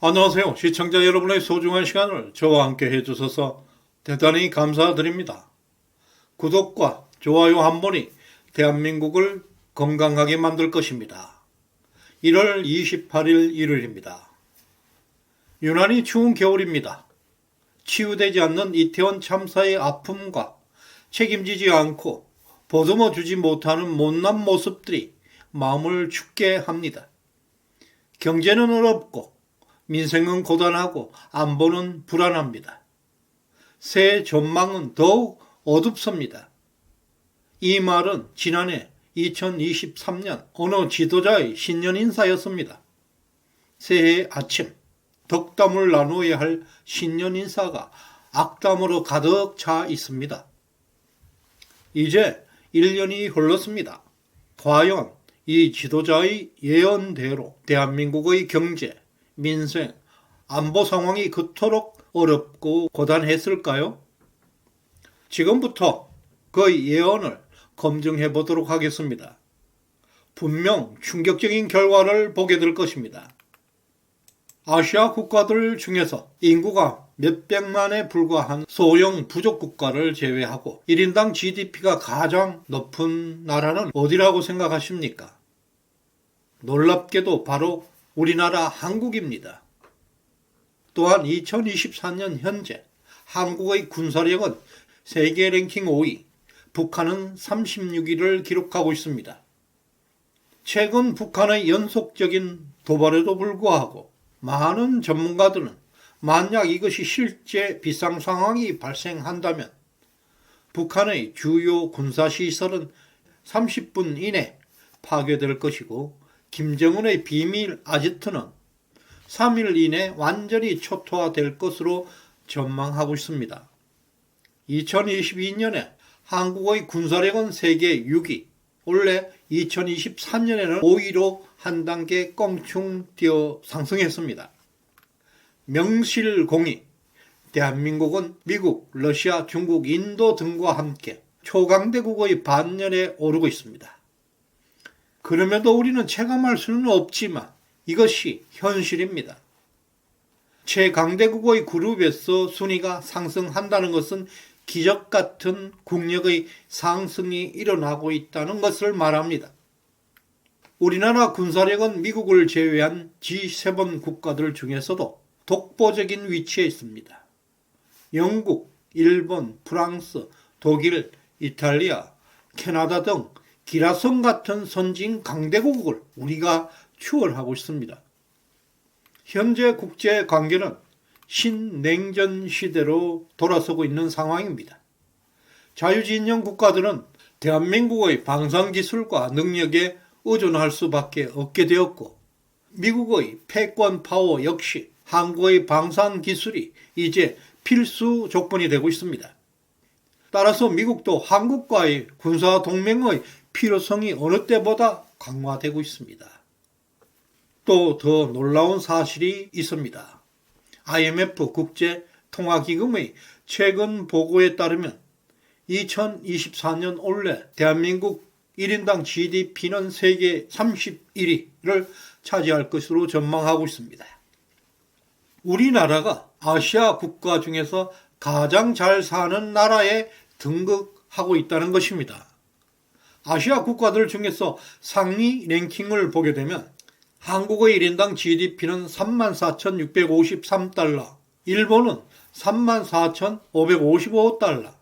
안녕하세요. 시청자 여러분의 소중한 시간을 저와 함께 해주셔서 대단히 감사드립니다. 구독과 좋아요 한 번이 대한민국을 건강하게 만들 것입니다. 1월 28일 일요일입니다. 유난히 추운 겨울입니다. 치유되지 않는 이태원 참사의 아픔과 책임지지 않고 보듬어 주지 못하는 못난 모습들이 마음을 춥게 합니다. 경제는 어렵고 민생은 고단하고 안보는 불안합니다. 새해 전망은 더욱 어둡습니다. 이 말은 지난해 2023년 어느 지도자의 신년 인사였습니다. 새해 아침 덕담을 나누어야 할 신년 인사가 악담으로 가득 차 있습니다. 이제 1년이 흘렀습니다. 과연 이 지도자의 예언대로 대한민국의 경제, 민생, 안보 상황이 그토록 어렵고 고단했을까요? 지금부터 그 예언을 검증해 보도록 하겠습니다. 분명 충격적인 결과를 보게 될 것입니다. 아시아 국가들 중에서 인구가 몇백만에 불과한 소형 부족 국가를 제외하고 1인당 GDP가 가장 높은 나라는 어디라고 생각하십니까? 놀랍게도 바로 우리나라 한국입니다. 또한 2024년 현재 한국의 군사력은 세계 랭킹 5위, 북한은 36위를 기록하고 있습니다. 최근 북한의 연속적인 도발에도 불구하고 많은 전문가들은 만약 이것이 실제 비상 상황이 발생한다면 북한의 주요 군사시설은 30분 이내 파괴될 것이고 김정은의 비밀 아지트는 3일 이내 완전히 초토화될 것으로 전망하고 있습니다. 2022년에 한국의 군사력은 세계 6위, 원래 2023년에는 5위로 한 단계 껑충 뛰어 상승했습니다. 명실공히 대한민국은 미국, 러시아, 중국, 인도 등과 함께 초강대국의 반열에 오르고 있습니다. 그럼에도 우리는 체감할 수는 없지만 이것이 현실입니다. 최강대국의 그룹에서 순위가 상승한다는 것은 기적 같은 국력의 상승이 일어나고 있다는 것을 말합니다. 우리나라 군사력은 미국을 제외한 G7 국가들 중에서도 독보적인 위치에 있습니다. 영국, 일본, 프랑스, 독일, 이탈리아, 캐나다 등 기라성 같은 선진 강대국을 우리가 추월하고 있습니다. 현재 국제 관계는 신냉전 시대로 돌아서고 있는 상황입니다. 자유진영 국가들은 대한민국의 방산기술과 능력에 의존할 수밖에 없게 되었고 미국의 패권 파워 역시 한국의 방산기술이 이제 필수 조건이 되고 있습니다. 따라서 미국도 한국과의 군사동맹의 필요성이 어느 때보다 강화되고 있습니다. 또 더 놀라운 사실이 있습니다. IMF 국제통화기금의 최근 보고에 따르면 2024년 올해 대한민국 1인당 GDP는 세계 31위를 차지할 것으로 전망하고 있습니다. 우리나라가 아시아 국가 중에서 가장 잘 사는 나라에 등극하고 있다는 것입니다. 아시아 국가들 중에서 상위 랭킹을 보게 되면 한국의 1인당 GDP는 34,653달러, 일본은 34,555달러,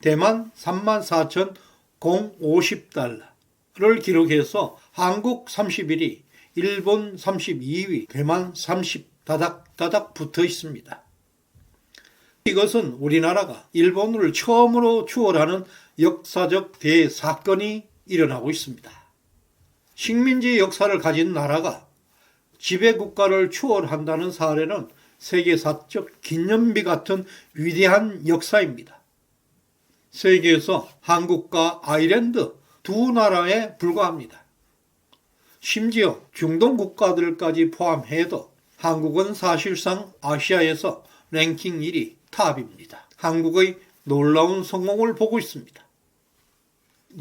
대만 34,050달러를 기록해서 한국 31위, 일본 32위, 대만 30 다닥다닥 붙어 있습니다. 이것은 우리나라가 일본을 처음으로 추월하는 역사적 대사건이 일어나고 있습니다. 식민지 역사를 가진 나라가 지배국가를 추월한다는 사례는 세계사적 기념비 같은 위대한 역사입니다. 세계에서 한국과 아일랜드 두 나라에 불과합니다. 심지어 중동 국가들까지 포함해도 한국은 사실상 아시아에서 랭킹 1위 탑입니다. 한국의 놀라운 성공을 보고 있습니다.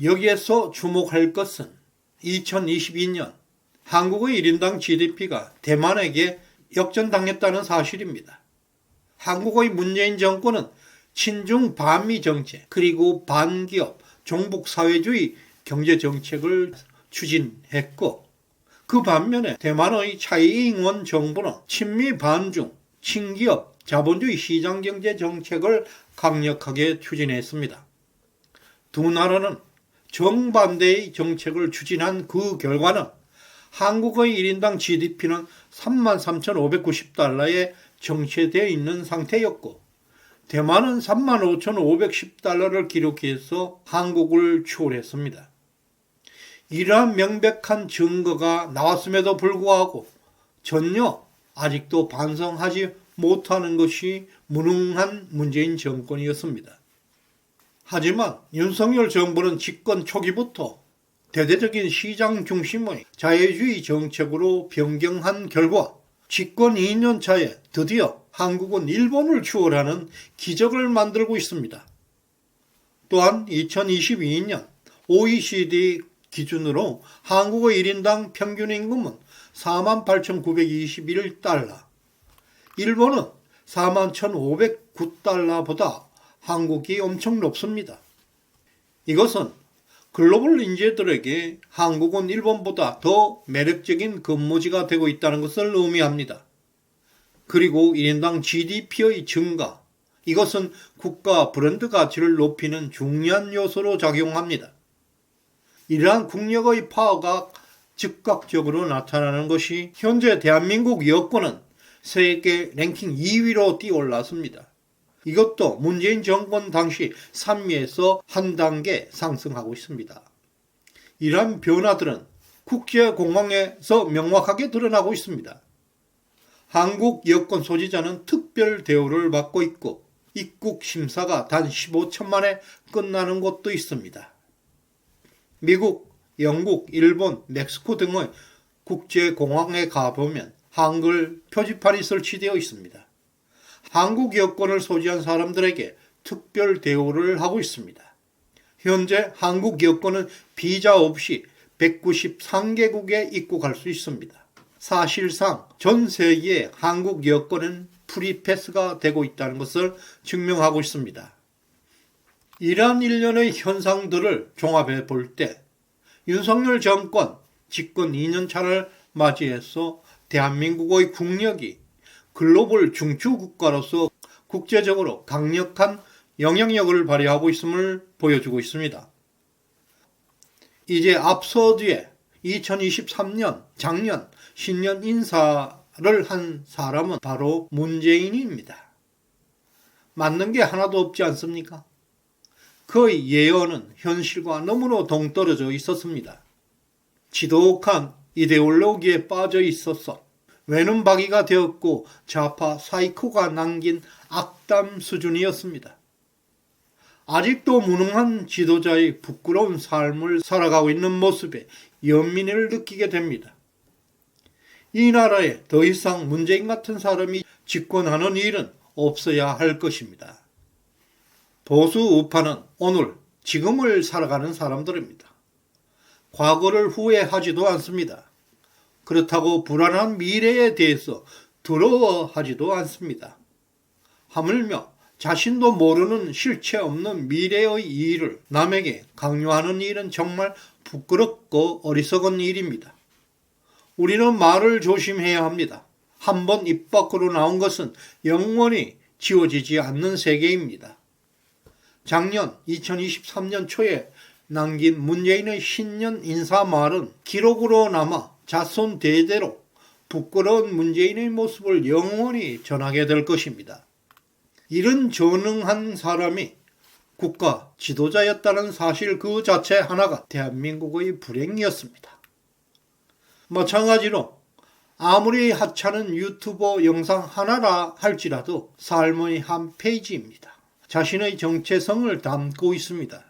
여기에서 주목할 것은 2022년 한국의 1인당 GDP가 대만에게 역전당했다는 사실입니다. 한국의 문재인 정권은 친중 반미 정책 그리고 반기업 종북사회주의 경제정책을 추진했고, 그 반면에 대만의 차이잉원 정부는 친미 반중 친기업 자본주의 시장경제 정책을 강력하게 추진했습니다. 두 나라는 정반대의 정책을 추진한 그 결과는 한국의 1인당 GDP는 33,590달러에 정체되어 있는 상태였고, 대만은 35,510달러를 기록해서 한국을 추월했습니다. 이러한 명백한 증거가 나왔음에도 불구하고 전혀 아직도 반성하지 못하는 것이 무능한 문재인 정권이었습니다. 하지만 윤석열 정부는 집권 초기부터 대대적인 시장 중심의 자유주의 정책으로 변경한 결과 집권 2년 차에 드디어 한국은 일본을 추월하는 기적을 만들고 있습니다. 또한 2022년 OECD 기준으로 한국의 1인당 평균 임금은 48,921달러, 일본은 41,509달러보다 한국이 엄청 높습니다. 이것은 글로벌 인재들에게 한국은 일본보다 더 매력적인 근무지가 되고 있다는 것을 의미합니다. 그리고 1인당 GDP의 증가, 이것은 국가 브랜드 가치를 높이는 중요한 요소로 작용합니다. 이러한 국력의 파워가 즉각적으로 나타나는 것이 현재 대한민국 여권은 세계 랭킹 2위로 뛰어올랐습니다. 이것도 문재인 정권 당시 3위에서 한 단계 상승하고 있습니다. 이러한 변화들은 국제공항에서 명확하게 드러나고 있습니다. 한국 여권 소지자는 특별 대우를 받고 있고, 입국 심사가 단 15천 만에 끝나는 곳도 있습니다. 미국, 영국, 일본, 멕시코 등의 국제공항에 가보면 한글 표지판이 설치되어 있습니다. 한국 여권을 소지한 사람들에게 특별 대우를 하고 있습니다. 현재 한국 여권은 비자 없이 193개국에 입국할 수 있습니다. 사실상 전 세계에 한국 여권은 프리패스가 되고 있다는 것을 증명하고 있습니다. 이러한 일련의 현상들을 종합해 볼 때 윤석열 정권 집권 2년 차를 맞이해서 대한민국의 국력이 글로벌 중추국가로서 국제적으로 강력한 영향력을 발휘하고 있음을 보여주고 있습니다. 이제 앞서 뒤에 2023년 작년 신년 인사를 한 사람은 바로 문재인입니다. 맞는 게 하나도 없지 않습니까? 그의 예언은 현실과 너무나 동떨어져 있었습니다. 지독한 이데올로기에 빠져 있어서 외눈박이가 되었고 좌파 사이코가 남긴 악담 수준이었습니다. 아직도 무능한 지도자의 부끄러운 삶을 살아가고 있는 모습에 연민을 느끼게 됩니다. 이 나라에 더 이상 문재인 같은 사람이 집권하는 일은 없어야 할 것입니다. 보수 우파는 오늘, 지금을 살아가는 사람들입니다. 과거를 후회하지도 않습니다. 그렇다고 불안한 미래에 대해서 두려워하지도 않습니다. 하물며 자신도 모르는 실체 없는 미래의 일을 남에게 강요하는 일은 정말 부끄럽고 어리석은 일입니다. 우리는 말을 조심해야 합니다. 한번 입 밖으로 나온 것은 영원히 지워지지 않는 세계입니다. 작년 2023년 초에 남긴 문재인의 신년 인사말은 기록으로 남아 자손 대대로 부끄러운 문재인의 모습을 영원히 전하게 될 것입니다. 이런 전능한 사람이 국가 지도자였다는 사실 그 자체 하나가 대한민국의 불행이었습니다. 마찬가지로 아무리 하찮은 유튜버 영상 하나라 할지라도 삶의 한 페이지입니다. 자신의 정체성을 담고 있습니다.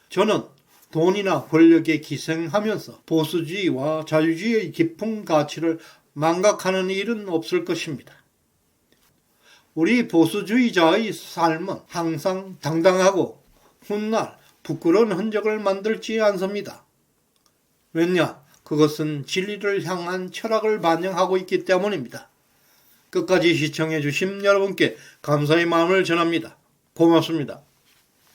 저는 돈이나 권력에 기생하면서 보수주의와 자유주의의 깊은 가치를 망각하는 일은 없을 것입니다. 우리 보수주의자의 삶은 항상 당당하고 훗날 부끄러운 흔적을 만들지 않습니다. 왜냐? 그것은 진리를 향한 철학을 반영하고 있기 때문입니다. 끝까지 시청해 주신 여러분께 감사의 마음을 전합니다. 고맙습니다.